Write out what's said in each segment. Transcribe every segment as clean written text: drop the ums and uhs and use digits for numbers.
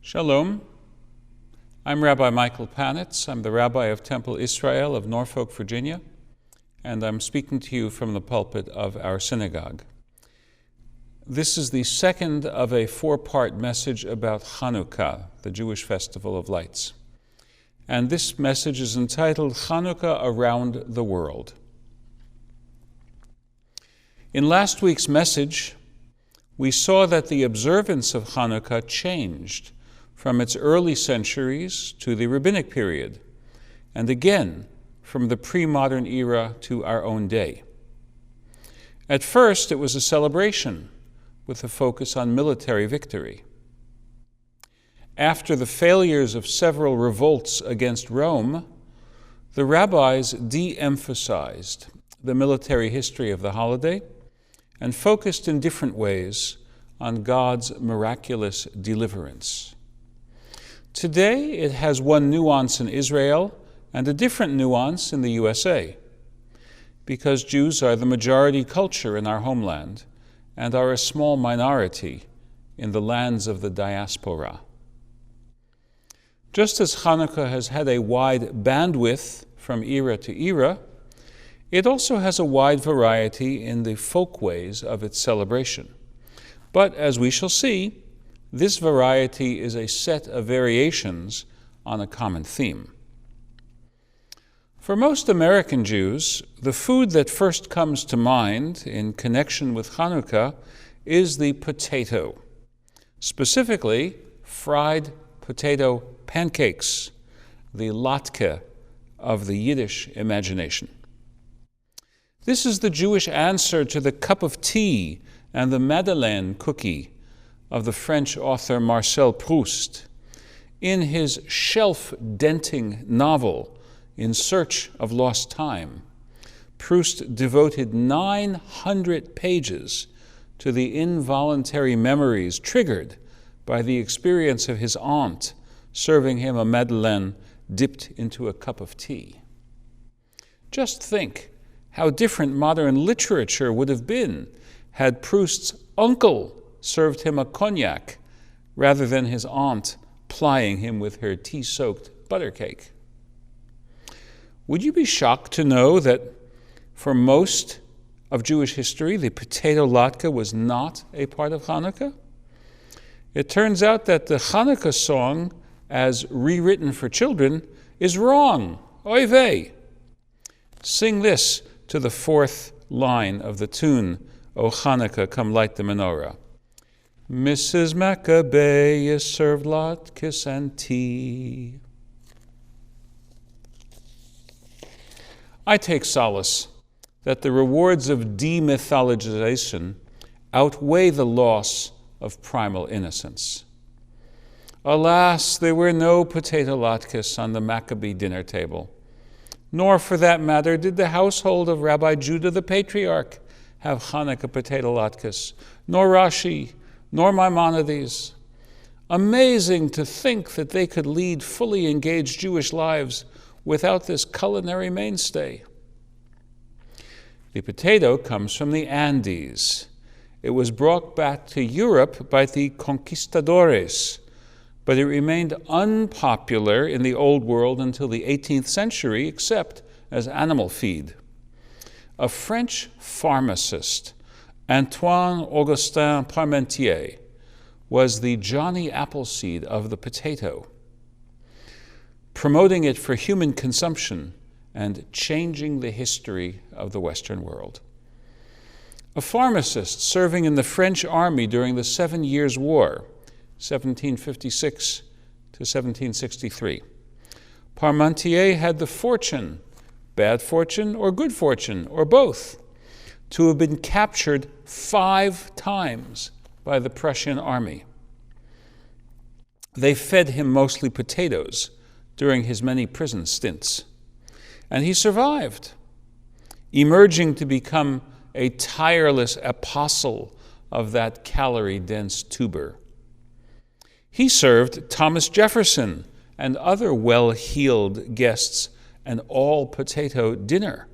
Shalom. I'm Rabbi Michael Panitz. I'm the Rabbi of Temple Israel of Norfolk, Virginia, and I'm speaking to you from the pulpit of our synagogue. This is the second of a four-part message about Hanukkah, the Jewish festival of lights. And this message is entitled Hanukkah Around the World. In last week's message, we saw that the observance of Hanukkah changed from its early centuries to the rabbinic period, and again from the pre-modern era to our own day. At first, it was a celebration with a focus on military victory. After the failures of several revolts against Rome, the rabbis de-emphasized the military history of the holiday and focused in different ways on God's miraculous deliverance. Today, it has one nuance in Israel and a different nuance in the USA, because Jews are the majority culture in our homeland and are a small minority in the lands of the diaspora. Just as Hanukkah has had a wide bandwidth from era to era, it also has a wide variety in the folkways of its celebration. But as we shall see, this variety is a set of variations on a common theme. For most American Jews, the food that first comes to mind in connection with Hanukkah is the potato, specifically fried potato pancakes, the latke of the Yiddish imagination. This is the Jewish answer to the cup of tea and the Madeleine cookie of the French author Marcel Proust. In his shelf-denting novel, In Search of Lost Time, Proust devoted 900 pages to the involuntary memories triggered by the experience of his aunt serving him a Madeleine dipped into a cup of tea. Just think how different modern literature would have been had Proust's uncle served him a cognac rather than his aunt plying him with her tea-soaked butter cake. Would you be shocked to know that for most of Jewish history, the potato latke was not a part of Hanukkah? It turns out that the Hanukkah song, as rewritten for children, is wrong. Oy vey! Sing this to the fourth line of the tune, O Hanukkah, come light the menorah. Mrs. Maccabee served latkes and tea. I take solace that the rewards of demythologization outweigh the loss of primal innocence. Alas, there were no potato latkes on the Maccabee dinner table, nor for that matter did the household of Rabbi Judah the Patriarch have Hanukkah potato latkes, nor Rashi, nor Maimonides. Amazing to think that they could lead fully engaged Jewish lives without this culinary mainstay. The potato comes from the Andes. It was brought back to Europe by the conquistadores, but it remained unpopular in the Old World until the 18th century, except as animal feed. A French pharmacist, Antoine Augustin Parmentier, was the Johnny Appleseed of the potato, promoting it for human consumption and changing the history of the Western world. A pharmacist serving in the French army during the 7 Years' War, 1756 to 1763, Parmentier had the fortune, bad fortune or good fortune, or both, to have been captured 5 times by the Prussian army. They fed him mostly potatoes during his many prison stints, and he survived, emerging to become a tireless apostle of that calorie-dense tuber. He served Thomas Jefferson and other well-heeled guests an all-potato dinner.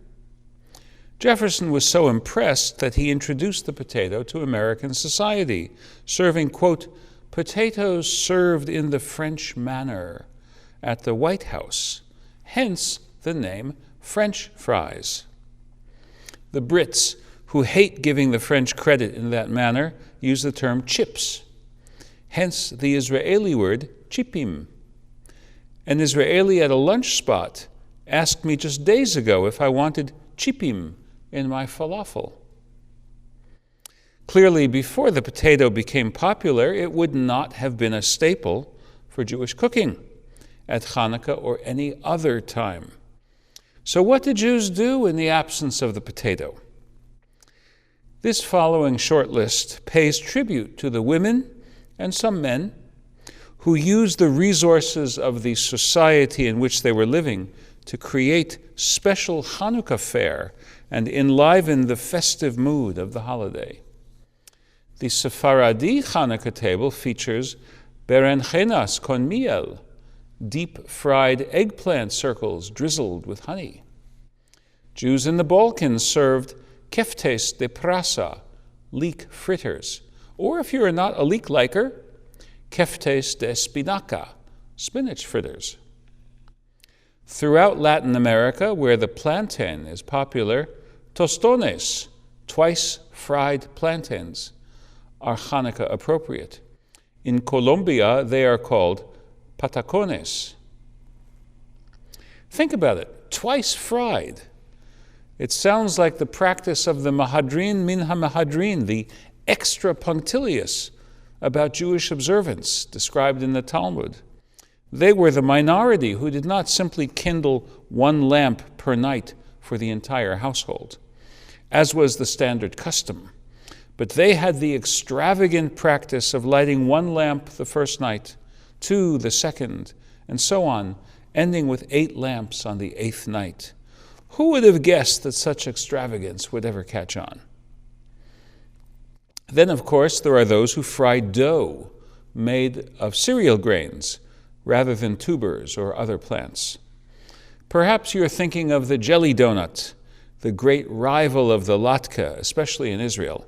Jefferson was so impressed that he introduced the potato to American society, serving, quote, potatoes served in the French manner at the White House, hence the name French fries. The Brits, who hate giving the French credit in that manner, use the term chips, hence the Israeli word chipim. An Israeli at a lunch spot asked me just days ago if I wanted chipim in my falafel. Clearly, before the potato became popular, it would not have been a staple for Jewish cooking at Hanukkah or any other time. So what did Jews do in the absence of the potato? This following short list pays tribute to the women and some men who used the resources of the society in which they were living to create special Hanukkah fare and enliven the festive mood of the holiday. The Sephardi Hanukkah table features berenjenas con miel, deep-fried eggplant circles drizzled with honey. Jews in the Balkans served keftes de prasa, leek fritters, or if you are not a leek liker, keftes de espinaca, spinach fritters. Throughout Latin America, where the plantain is popular, tostones, twice-fried plantains, are Hanukkah appropriate. In Colombia, they are called patacones. Think about it, twice fried. It sounds like the practice of the Mahadrin min ha-Mahadrin, the extra punctilious about Jewish observance described in the Talmud. They were the minority who did not simply kindle one lamp per night for the entire household, as was the standard custom, but they had the extravagant practice of lighting one lamp the first night, 2 the second, and so on, ending with 8 lamps on the 8th night. Who would have guessed that such extravagance would ever catch on? Then, of course, there are those who fry dough made of cereal grains rather than tubers or other plants. Perhaps you're thinking of the jelly donut, the great rival of the latke, especially in Israel.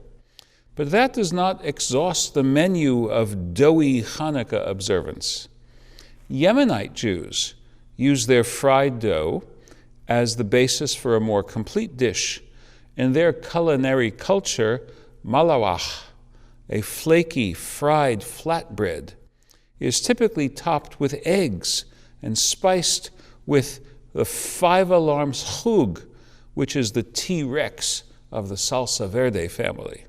But that does not exhaust the menu of doughy Hanukkah observance. Yemenite Jews use their fried dough as the basis for a more complete dish. In their culinary culture, malawach, a flaky fried flatbread, is typically topped with eggs and spiced with the 5 alarms chug, which is the T-Rex of the salsa verde family.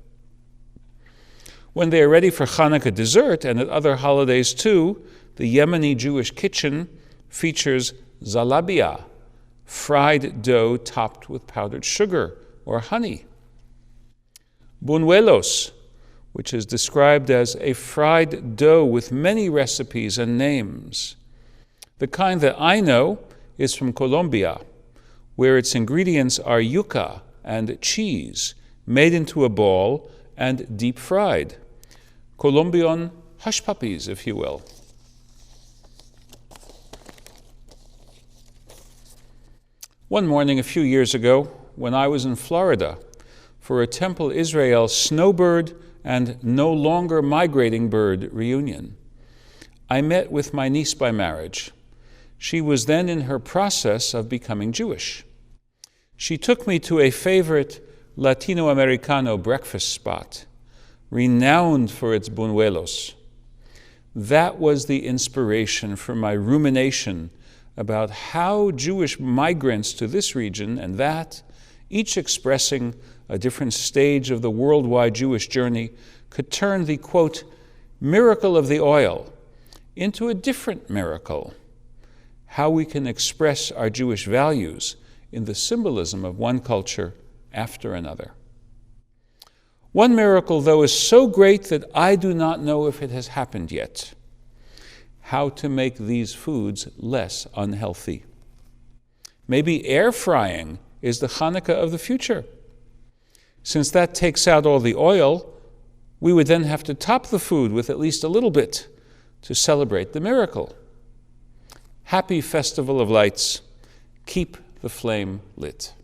When they are ready for Hanukkah dessert, and at other holidays too, the Yemeni Jewish kitchen features zalabia, fried dough topped with powdered sugar or honey. Buñuelos, which is described as a fried dough with many recipes and names. The kind that I know is from Colombia, where its ingredients are yuca and cheese made into a ball and deep fried. Colombian hush puppies, if you will. One morning a few years ago, when I was in Florida for a Temple Israel snowbird and no longer migrating bird reunion, I met with my niece by marriage. She was then in her process of becoming Jewish. She took me to a favorite Latino Americano breakfast spot, renowned for its buñuelos. That was the inspiration for my rumination about how Jewish migrants to this region and that, each expressing a different stage of the worldwide Jewish journey, could turn the, quote, miracle of the oil into a different miracle, how we can express our Jewish values in the symbolism of one culture after another. One miracle, though, is so great that I do not know if it has happened yet: how to make these foods less unhealthy. Maybe air frying is the Hanukkah of the future. Since that takes out all the oil, we would then have to top the food with at least a little bit to celebrate the miracle. Happy Festival of Lights. Keep the flame lit.